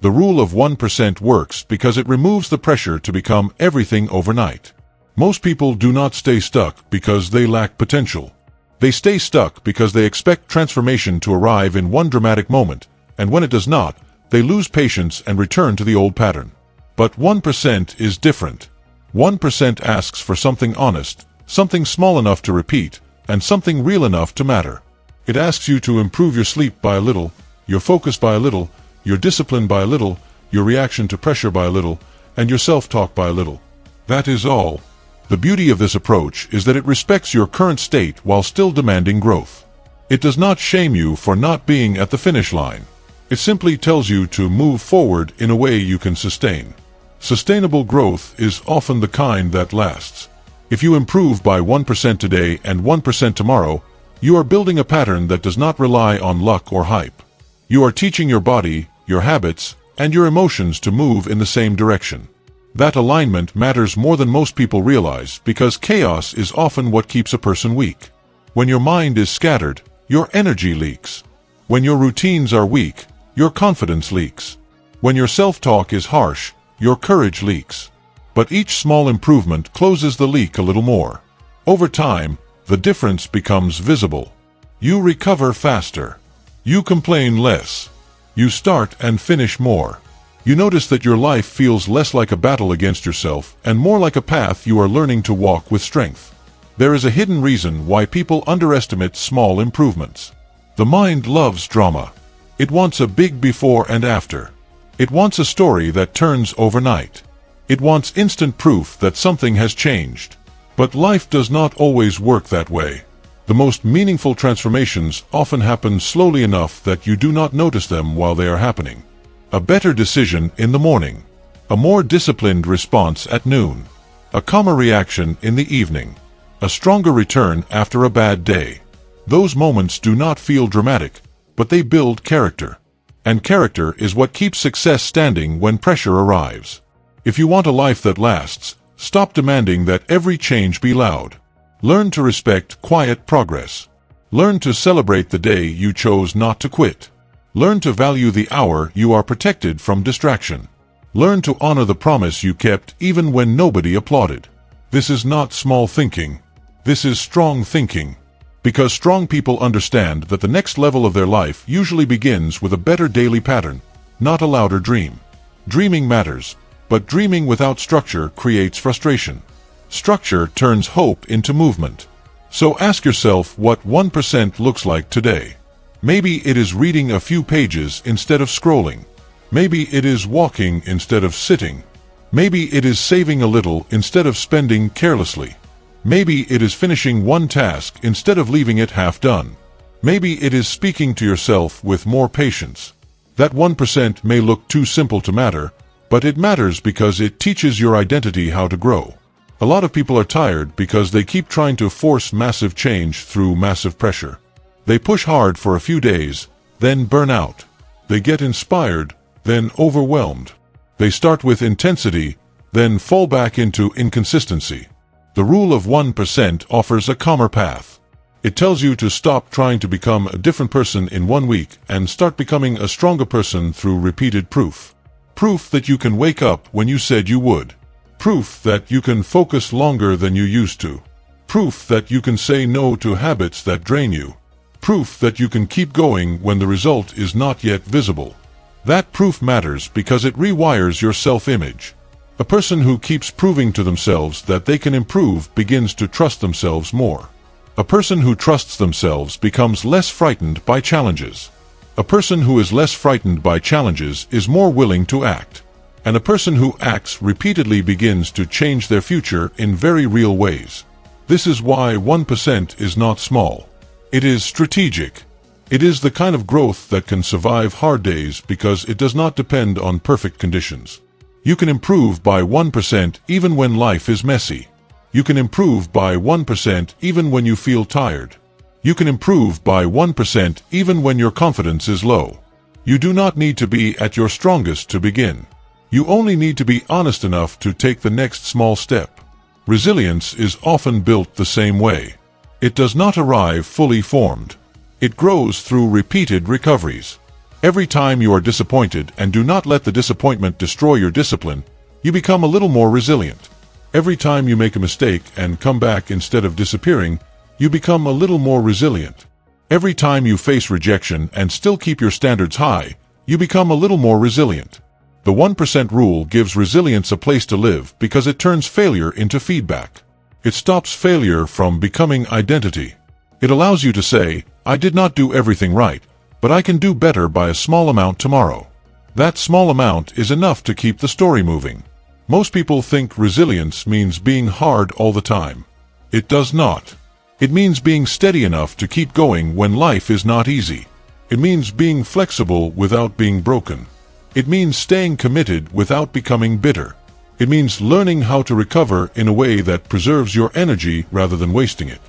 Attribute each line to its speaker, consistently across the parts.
Speaker 1: The rule of 1% works because it removes the pressure to become everything overnight. Most people do not stay stuck because they lack potential. They stay stuck because they expect transformation to arrive in one dramatic moment, and when it does not, they lose patience and return to the old pattern. But 1% is different. 1% asks for something honest, something small enough to repeat, and something real enough to matter. It asks you to improve your sleep by a little, your focus by a little, your discipline by a little, your reaction to pressure by a little, and your self-talk by a little. That is all. The beauty of this approach is that it respects your current state while still demanding growth. It does not shame you for not being at the finish line. It simply tells you to move forward in a way you can sustain. Sustainable growth is often the kind that lasts. If you improve by 1% today and 1% tomorrow, you are building a pattern that does not rely on luck or hype. You are teaching your body, your habits, and your emotions to move in the same direction. That alignment matters more than most people realize because chaos is often what keeps a person weak. When your mind is scattered, your energy leaks. When your routines are weak, your confidence leaks. When your self-talk is harsh, your courage leaks. But each small improvement closes the leak a little more. Over time, the difference becomes visible. You recover faster. You complain less. You start and finish more. You notice that your life feels less like a battle against yourself and more like a path you are learning to walk with strength. There is a hidden reason why people underestimate small improvements. The mind loves drama. It wants a big before and after. It wants a story that turns overnight. It wants instant proof that something has changed. But life does not always work that way. The most meaningful transformations often happen slowly enough that you do not notice them while they are happening. A better decision in the morning. A more disciplined response at noon. A calmer reaction in the evening. A stronger return after a bad day. Those moments do not feel dramatic, but they build character. And character is what keeps success standing when pressure arrives. If you want a life that lasts, stop demanding that every change be loud. Learn to respect quiet progress. Learn to celebrate the day you chose not to quit. Learn to value the hour you are protected from distraction. Learn to honor the promise you kept even when nobody applauded. This is not small thinking. This is strong thinking. Because strong people understand that the next level of their life usually begins with a better daily pattern, not a louder dream. Dreaming matters, but dreaming without structure creates frustration. Structure turns hope into movement. So ask yourself what 1% looks like today. Maybe it is reading a few pages instead of scrolling. Maybe it is walking instead of sitting. Maybe it is saving a little instead of spending carelessly. Maybe it is finishing one task instead of leaving it half done. Maybe it is speaking to yourself with more patience. That 1% may look too simple to matter, but it matters because it teaches your identity how to grow. A lot of people are tired because they keep trying to force massive change through massive pressure. They push hard for a few days, then burn out. They get inspired, then overwhelmed. They start with intensity, then fall back into inconsistency. The rule of 1% offers a calmer path. It tells you to stop trying to become a different person in 1 week and start becoming a stronger person through repeated proof. Proof that you can wake up when you said you would. Proof that you can focus longer than you used to. Proof that you can say no to habits that drain you. Proof that you can keep going when the result is not yet visible. That proof matters because it rewires your self-image. A person who keeps proving to themselves that they can improve begins to trust themselves more. A person who trusts themselves becomes less frightened by challenges. A person who is less frightened by challenges is more willing to act. And a person who acts repeatedly begins to change their future in very real ways. This is why 1% is not small. It is strategic. It is the kind of growth that can survive hard days because it does not depend on perfect conditions. You can improve by 1% even when life is messy. You can improve by 1% even when you feel tired. You can improve by 1% even when your confidence is low. You do not need to be at your strongest to begin. You only need to be honest enough to take the next small step. Resilience is often built the same way. It does not arrive fully formed. It grows through repeated recoveries. Every time you are disappointed and do not let the disappointment destroy your discipline, you become a little more resilient. Every time you make a mistake and come back instead of disappearing, you become a little more resilient. Every time you face rejection and still keep your standards high, you become a little more resilient. The 1% rule gives resilience a place to live because it turns failure into feedback. It stops failure from becoming identity. It allows you to say, I did not do everything right, but I can do better by a small amount tomorrow. That small amount is enough to keep the story moving. Most people think resilience means being hard all the time. It does not. It means being steady enough to keep going when life is not easy. It means being flexible without being broken. It means staying committed without becoming bitter. It means learning how to recover in a way that preserves your energy rather than wasting it.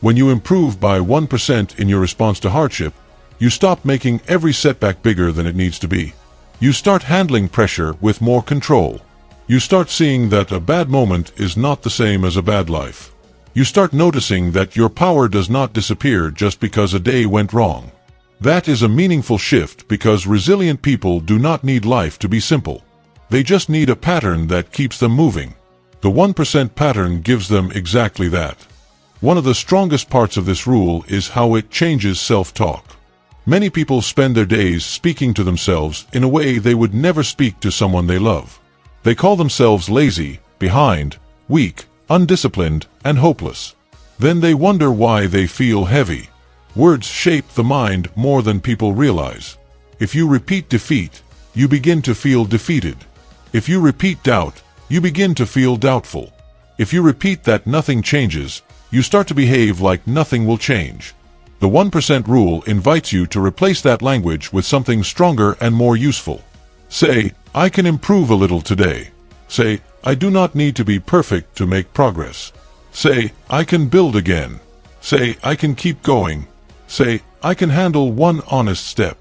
Speaker 1: When you improve by 1% in your response to hardship, you stop making every setback bigger than it needs to be. You start handling pressure with more control. You start seeing that a bad moment is not the same as a bad life. You start noticing that your power does not disappear just because a day went wrong. That is a meaningful shift because resilient people do not need life to be simple. They just need a pattern that keeps them moving. The 1% pattern gives them exactly that. One of the strongest parts of this rule is how it changes self-talk. Many people spend their days speaking to themselves in a way they would never speak to someone they love. They call themselves lazy, behind, weak, undisciplined, and hopeless. Then they wonder why they feel heavy. Words shape the mind more than people realize. If you repeat defeat, you begin to feel defeated. If you repeat doubt, you begin to feel doubtful. If you repeat that nothing changes, you start to behave like nothing will change. The 1% rule invites you to replace that language with something stronger and more useful. Say, I can improve a little today. Say, I do not need to be perfect to make progress. Say, I can build again. Say, I can keep going. Say, I can handle one honest step.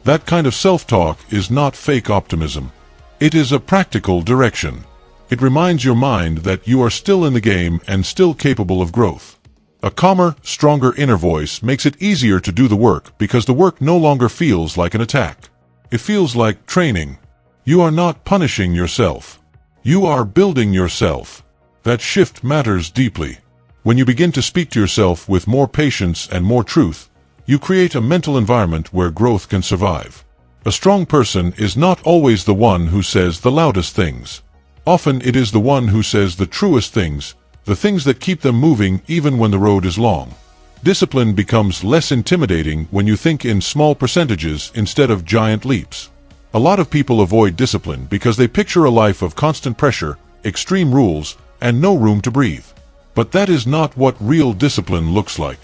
Speaker 1: That kind of self-talk is not fake optimism. It is a practical direction. It reminds your mind that you are still in the game and still capable of growth. A calmer, stronger inner voice makes it easier to do the work because the work no longer feels like an attack. It feels like training. You are not punishing yourself. You are building yourself. That shift matters deeply. When you begin to speak to yourself with more patience and more truth, you create a mental environment where growth can survive. A strong person is not always the one who says the loudest things. Often it is the one who says the truest things, the things that keep them moving even when the road is long. Discipline becomes less intimidating when you think in small percentages instead of giant leaps. A lot of people avoid discipline because they picture a life of constant pressure, extreme rules, and no room to breathe. But that is not what real discipline looks like.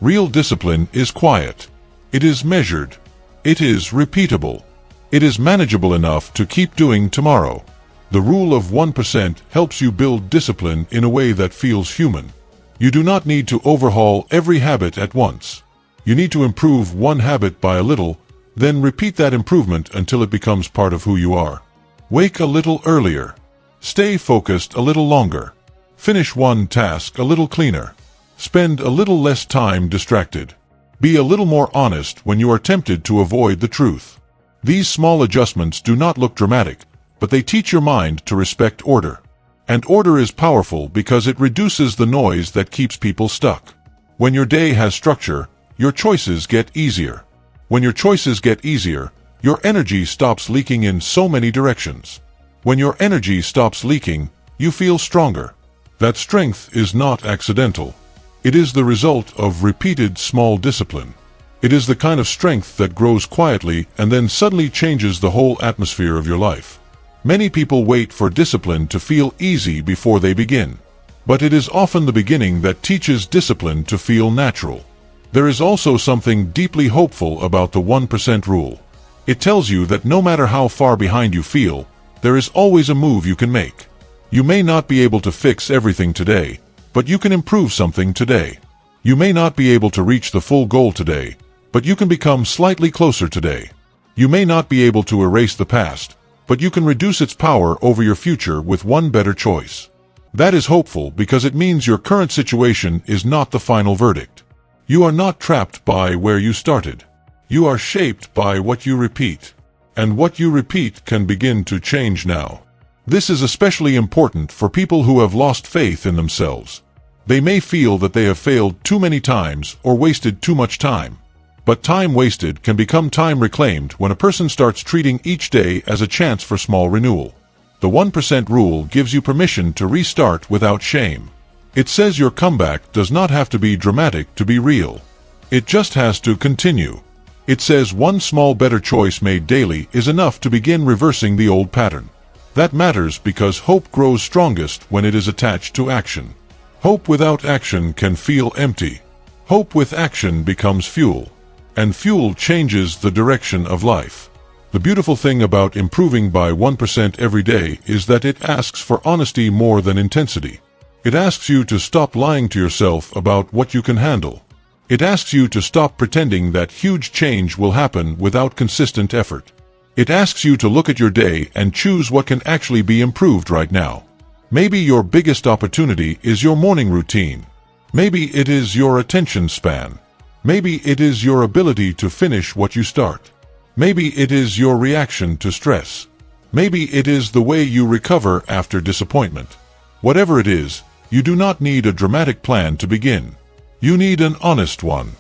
Speaker 1: Real discipline is quiet. It is measured. It is repeatable. It is manageable enough to keep doing tomorrow. The rule of 1% helps you build discipline in a way that feels human. You do not need to overhaul every habit at once. You need to improve one habit by a little, then repeat that improvement until it becomes part of who you are. Wake a little earlier. Stay focused a little longer. Finish one task a little cleaner. Spend a little less time distracted. Be a little more honest when you are tempted to avoid the truth. These small adjustments do not look dramatic, but they teach your mind to respect order. And order is powerful because it reduces the noise that keeps people stuck. When your day has structure, your choices get easier. When your choices get easier, your energy stops leaking in so many directions. When your energy stops leaking, you feel stronger. That strength is not accidental. It is the result of repeated small discipline. It is the kind of strength that grows quietly and then suddenly changes the whole atmosphere of your life. Many people wait for discipline to feel easy before they begin. But it is often the beginning that teaches discipline to feel natural. There is also something deeply hopeful about the 1% rule. It tells you that no matter how far behind you feel, there is always a move you can make. You may not be able to fix everything today, but you can improve something today. You may not be able to reach the full goal today, but you can become slightly closer today. You may not be able to erase the past, but you can reduce its power over your future with one better choice. That is hopeful because it means your current situation is not the final verdict. You are not trapped by where you started. You are shaped by what you repeat. And what you repeat can begin to change now. This is especially important for people who have lost faith in themselves. They may feel that they have failed too many times or wasted too much time. But time wasted can become time reclaimed when a person starts treating each day as a chance for small renewal. The 1% rule gives you permission to restart without shame. It says your comeback does not have to be dramatic to be real. It just has to continue. It says one small better choice made daily is enough to begin reversing the old pattern. That matters because hope grows strongest when it is attached to action. Hope without action can feel empty. Hope with action becomes fuel. And fuel changes the direction of life. The beautiful thing about improving by 1% every day is that it asks for honesty more than intensity. It asks you to stop lying to yourself about what you can handle. It asks you to stop pretending that huge change will happen without consistent effort. It asks you to look at your day and choose what can actually be improved right now. Maybe your biggest opportunity is your morning routine. Maybe it is your attention span. Maybe it is your ability to finish what you start. Maybe it is your reaction to stress. Maybe it is the way you recover after disappointment. Whatever it is, you do not need a dramatic plan to begin. You need an honest one.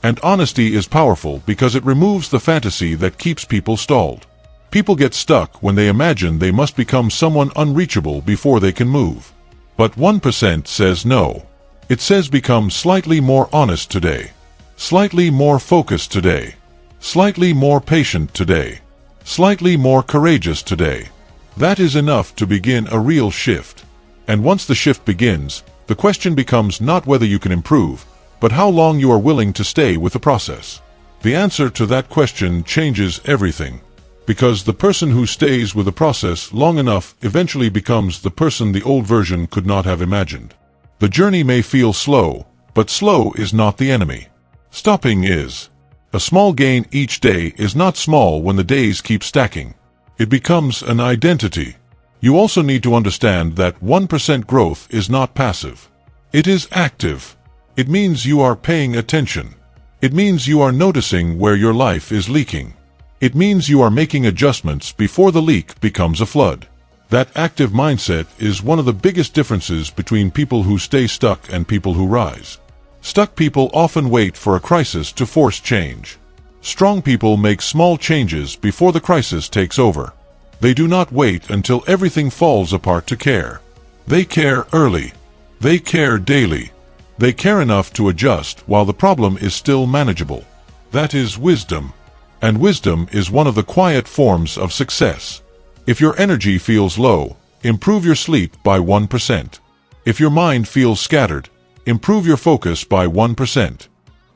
Speaker 1: And honesty is powerful because it removes the fantasy that keeps people stalled. People get stuck when they imagine they must become someone unreachable before they can move. But 1% says no. It says become slightly more honest today. Slightly more focused today. Slightly more patient today. Slightly more courageous today. That is enough to begin a real shift. And once the shift begins, the question becomes not whether you can improve, but how long you are willing to stay with the process. The answer to that question changes everything. Because the person who stays with the process long enough eventually becomes the person the old version could not have imagined. The journey may feel slow, but slow is not the enemy. Stopping is. A small gain each day is not small when the days keep stacking. It becomes an identity. You also need to understand that 1% growth is not passive. It is active. It means you are paying attention. It means you are noticing where your life is leaking. It means you are making adjustments before the leak becomes a flood. That active mindset is one of the biggest differences between people who stay stuck and people who rise. Stuck people often wait for a crisis to force change. Strong people make small changes before the crisis takes over. They do not wait until everything falls apart to care. They care early. They care daily. They care enough to adjust while the problem is still manageable. That is wisdom. And wisdom is one of the quiet forms of success. If your energy feels low, improve your sleep by 1%. If your mind feels scattered, improve your focus by 1%.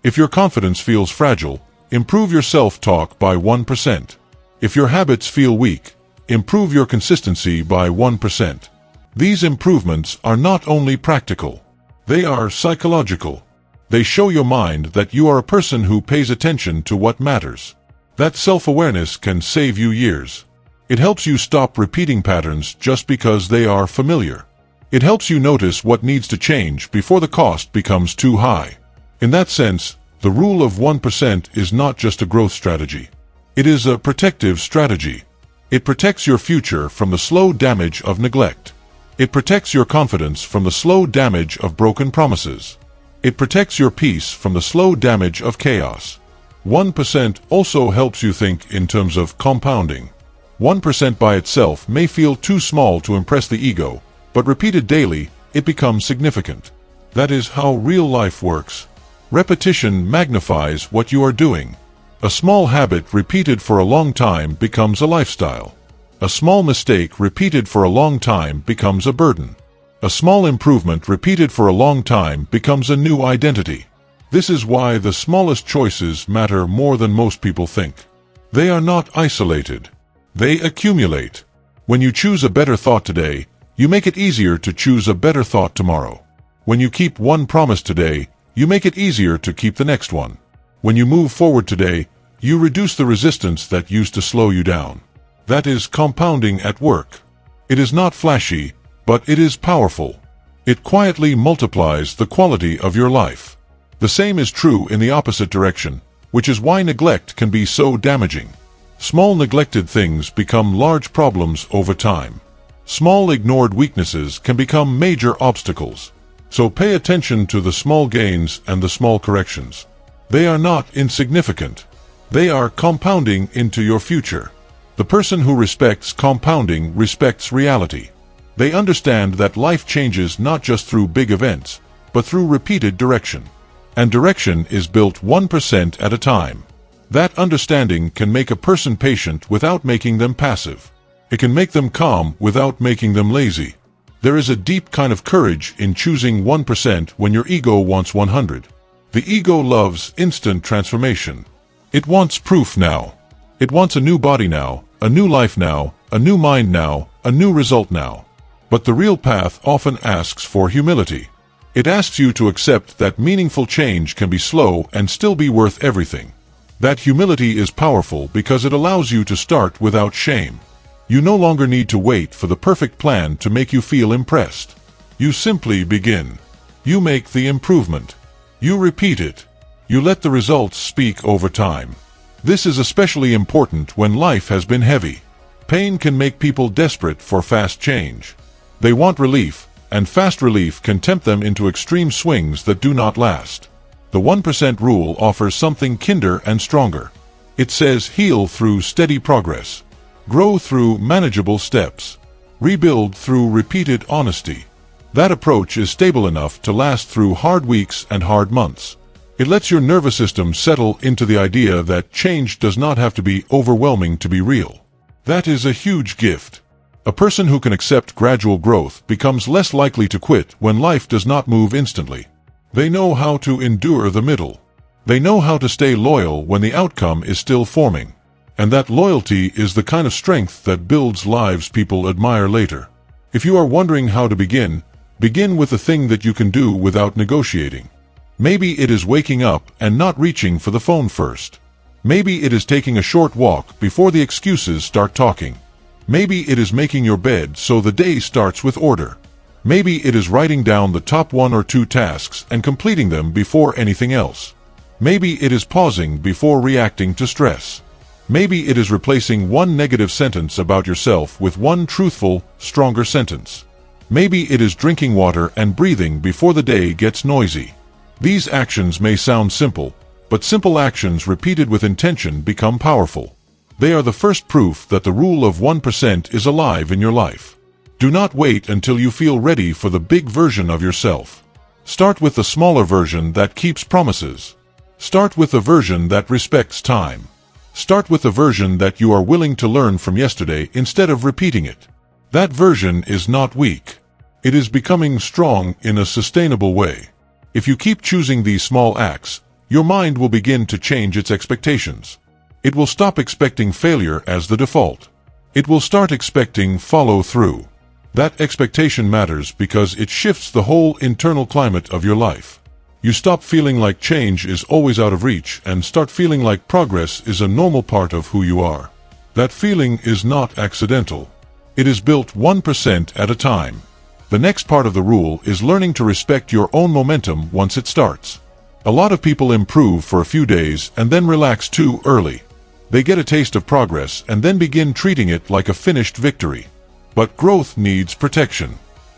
Speaker 1: If your confidence feels fragile, improve your self-talk by 1%. If your habits feel weak, improve your consistency by 1%. These improvements are not only practical, they are psychological. They show your mind that you are a person who pays attention to what matters. That self-awareness can save you years. It helps you stop repeating patterns just because they are familiar. It helps you notice what needs to change before the cost becomes too high. In that sense, the rule of 1% is not just a growth strategy. It is a protective strategy. It protects your future from the slow damage of neglect. It protects your confidence from the slow damage of broken promises. It protects your peace from the slow damage of chaos. 1% also helps you think in terms of compounding. 1% by itself may feel too small to impress the ego, but repeated daily, it becomes significant. That is how real life works. Repetition magnifies what you are doing. A small habit repeated for a long time becomes a lifestyle. A small mistake repeated for a long time becomes a burden. A small improvement repeated for a long time becomes a new identity. This is why the smallest choices matter more than most people think. They are not isolated. They accumulate. When you choose a better thought today, you make it easier to choose a better thought tomorrow. When you keep one promise today, you make it easier to keep the next one. When you move forward today, you reduce the resistance that used to slow you down. That is compounding at work. It is not flashy, but it is powerful. It quietly multiplies the quality of your life. The same is true in the opposite direction. which is why neglect can be so damaging. Small neglected things become large problems over time. Small ignored weaknesses can become major obstacles. So pay attention to the small gains and the small corrections. They are not insignificant. They are compounding into your future. The person who respects compounding respects reality. They understand that life changes not just through big events, but through repeated direction. And direction is built 1% at a time. That understanding can make a person patient without making them passive. It can make them calm without making them lazy. There is a deep kind of courage in choosing 1% when your ego wants 100. The ego loves instant transformation. It wants proof now. It wants a new body now, a new life now, a new mind now, a new result now. But the real path often asks for humility. It asks you to accept that meaningful change can be slow and still be worth everything. That humility is powerful because it allows you to start without shame. You no longer need to wait for the perfect plan to make you feel impressed. You simply begin. You make the improvement. You repeat it. You let the results speak over time. This is especially important when life has been heavy. Pain can make people desperate for fast change. They want relief, and fast relief can tempt them into extreme swings that do not last. The 1% rule offers something kinder and stronger. It says heal through steady progress. Grow through manageable steps. Rebuild through repeated honesty. That approach is stable enough to last through hard weeks and hard months. It lets your nervous system settle into the idea that change does not have to be overwhelming to be real. That is a huge gift. A person who can accept gradual growth becomes less likely to quit when life does not move instantly. They know how to endure the middle. They know how to stay loyal when the outcome is still forming. And that loyalty is the kind of strength that builds lives people admire later. If you are wondering how to begin with the thing that you can do without negotiating. Maybe it is waking up and not reaching for the phone first. Maybe it is taking a short walk before the excuses start talking. Maybe it is making your bed so the day starts with order. Maybe it is writing down the top 1 or 2 tasks and completing them before anything else. Maybe it is pausing before reacting to stress. Maybe it is replacing one negative sentence about yourself with one truthful, stronger sentence. Maybe it is drinking water and breathing before the day gets noisy. These actions may sound simple, but simple actions repeated with intention become powerful. They are the first proof that the rule of 1% is alive in your life. Do not wait until you feel ready for the big version of yourself. Start with the smaller version that keeps promises. Start with the version that respects time. Start with the version that you are willing to learn from yesterday instead of repeating it. That version is not weak. It is becoming strong in a sustainable way. If you keep choosing these small acts, your mind will begin to change its expectations. It will stop expecting failure as the default. It will start expecting follow-through. That expectation matters because it shifts the whole internal climate of your life. You stop feeling like change is always out of reach and start feeling like progress is a normal part of who you are. That feeling is not accidental. It is built 1% at a time. The next part of the rule is learning to respect your own momentum once it starts. A lot of people improve for a few days and then relax too early. They get a taste of progress and then begin treating it like a finished victory. But growth needs protection.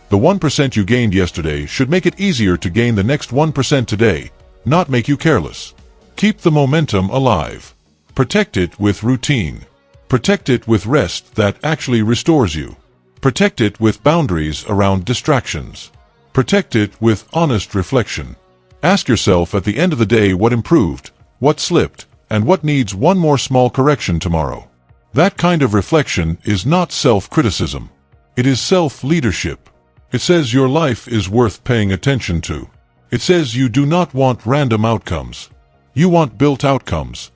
Speaker 1: The 1% you gained yesterday should make it easier to gain the next 1% today, not make you careless. Keep the momentum alive. Protect it with routine. Protect it with rest that actually restores you. Protect it with boundaries around distractions. Protect it with honest reflection. Ask yourself at the end of the day what improved, what slipped, and what needs one more small correction tomorrow. That kind of reflection is not self-criticism. It is self-leadership. It says your life is worth paying attention to. It says you do not want random outcomes. You want built outcomes.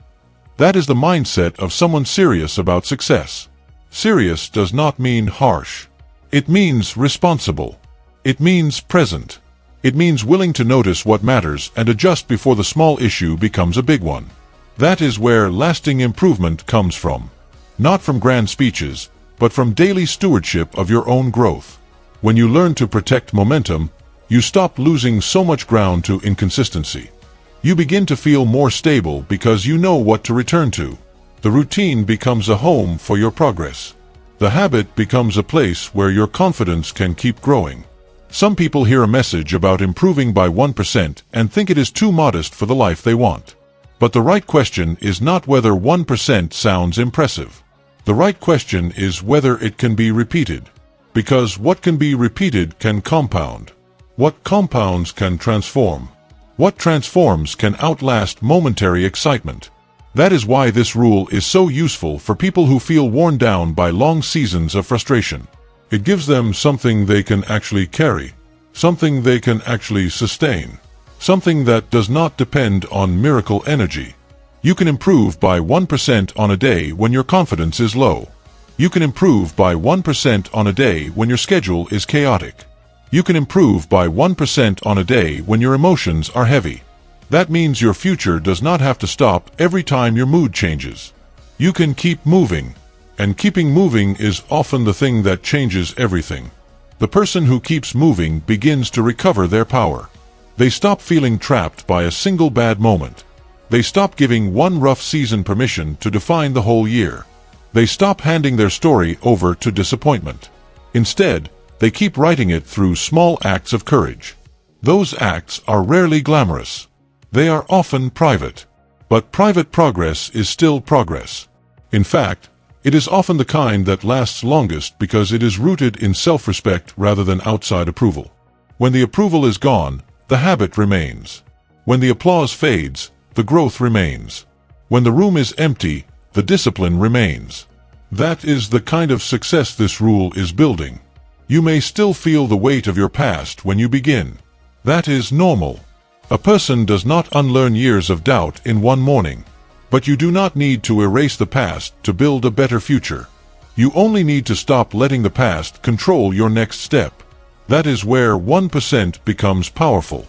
Speaker 1: That is the mindset of someone serious about success. Serious does not mean harsh. It means responsible. It means present. It means willing to notice what matters and adjust before the small issue becomes a big one. That is where lasting improvement comes from. Not from grand speeches, but from daily stewardship of your own growth. When you learn to protect momentum, you stop losing so much ground to inconsistency. You begin to feel more stable because you know what to return to. The routine becomes a home for your progress. The habit becomes a place where your confidence can keep growing. Some people hear a message about improving by 1% and think it is too modest for the life they want. But the right question is not whether 1% sounds impressive. The right question is whether it can be repeated. Because what can be repeated can compound. What compounds can transform. What transforms can outlast momentary excitement. That is why this rule is so useful for people who feel worn down by long seasons of frustration. It gives them something they can actually carry, something they can actually sustain, something that does not depend on miracle energy. You can improve by 1% on a day when your confidence is low. You can improve by 1% on a day when your schedule is chaotic. You can improve by 1% on a day when your emotions are heavy. That means your future does not have to stop every time your mood changes. You can keep moving, and keeping moving is often the thing that changes everything. The person who keeps moving begins to recover their power. They stop feeling trapped by a single bad moment. They stop giving one rough season permission to define the whole year. They stop handing their story over to disappointment. Instead, they keep writing it through small acts of courage. Those acts are rarely glamorous. They are often private. But private progress is still progress. In fact, it is often the kind that lasts longest because it is rooted in self-respect rather than outside approval. When the approval is gone, the habit remains. When the applause fades, the growth remains. When the room is empty, the discipline remains. That is the kind of success this rule is building. You may still feel the weight of your past when you begin. That is normal. A person does not unlearn years of doubt in one morning. But you do not need to erase the past to build a better future. You only need to stop letting the past control your next step. That is where 1% becomes powerful.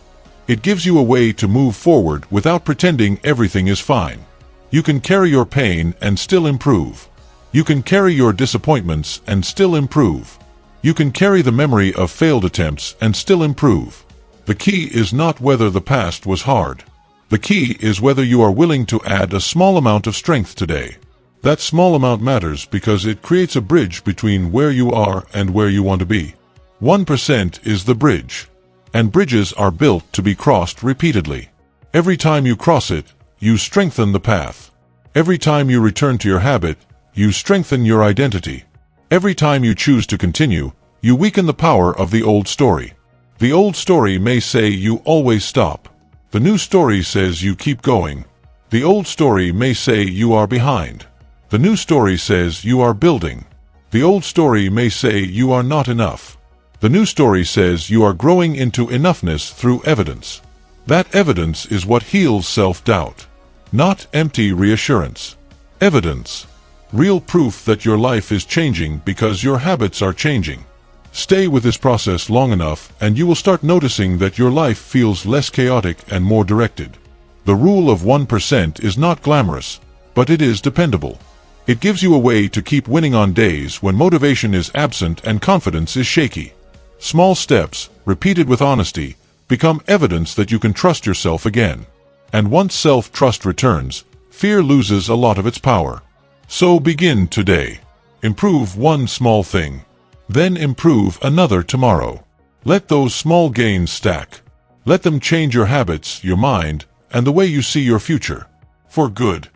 Speaker 1: It gives you a way to move forward without pretending everything is fine. You can carry your pain and still improve. You can carry your disappointments and still improve. You can carry the memory of failed attempts and still improve. The key is not whether the past was hard. The key is whether you are willing to add a small amount of strength today. That small amount matters because it creates a bridge between where you are and where you want to be. 1% is the bridge. And bridges are built to be crossed repeatedly. Every time you cross it, you strengthen the path. Every time you return to your habit, you strengthen your identity. Every time you choose to continue, you weaken the power of the old story. The old story may say you always stop. The new story says you keep going. The old story may say you are behind. The new story says you are building. The old story may say you are not enough. The new story says you are growing into enoughness through evidence. That evidence is what heals self-doubt. Not empty reassurance. Evidence. Real proof that your life is changing because your habits are changing. Stay with this process long enough and you will start noticing that your life feels less chaotic and more directed. The rule of 1% is not glamorous, but it is dependable. It gives you a way to keep winning on days when motivation is absent and confidence is shaky. Small steps, repeated with honesty, become evidence that you can trust yourself again. And once self-trust returns, fear loses a lot of its power. So begin today. Improve one small thing. Then improve another tomorrow. Let those small gains stack. Let them change your habits, your mind, and the way you see your future. For good.